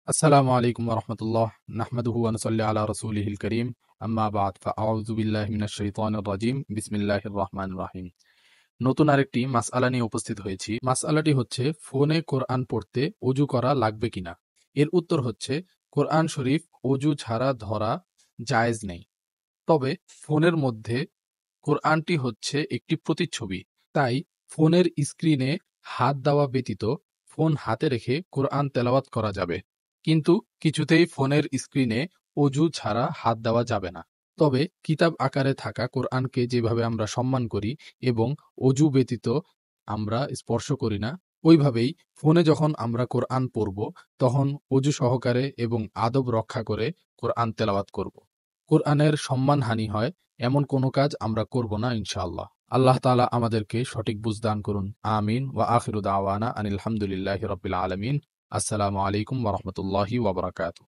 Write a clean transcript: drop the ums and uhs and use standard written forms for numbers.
আসসালামু আলাইকুম ওয়া রাহমাতুল্লাহ নাহমাদুহু ওয়া নুসাল্লি আলা রাসূলিহিল কারীম আম্মা বা'দ ফাআউযু বিল্লাহি মিনাশ শাইতানির রাজীম বিসমিল্লাহির রহমানির রহিম। নতুন আরেকটি মাসআলা নিয়ে উপস্থিত হয়েছি। মাসআলাটি হচ্ছে ফোনে কোরআন পড়তে ওযু করা লাগবে কিনা। এর উত্তর হচ্ছে কোরআন শরীফ ওযু ছাড়া ধরা জায়েজ নেই। তবে ফোনের মধ্যে কোরআনটি হচ্ছে একটি প্রতিচ্ছবি। তাই ফোনের স্ক্রিনে হাত দেওয়া ব্যতীত ফোন হাতে রেখে কোরআন তেলাওয়াত করা যাবে। কিন্তু কিছুতেই ফোনের স্ক্রিনে অজু ছাড়া হাত দেওয়া যাবে না। তবে কিতাব আকারে থাকা কোরআনকে যেভাবে আমরা সম্মান করি এবং অজু ব্যতীত আমরা স্পর্শ করি না, ওইভাবেই ফোনে যখন আমরা কোরআন পড়ব তখন অজু সহকারে এবং আদব রক্ষা করে কোরআন তেলাওয়াত করব। কোরআনের সম্মানহানি হয় এমন কোনো কাজ আমরা করব না ইনশাআল্লাহ। আল্লাহ তাআলা আমাদেরকে সঠিক বুঝ দান করুন। আমিন ওয়া আখিরু দাওয়ানা আনিল হামদুলিল্লাহি রাব্বিল আলামিন। আসসালামু আলাইকুম ওয়া রাহমাতুল্লাহি ওয়া বারাকাতুহু।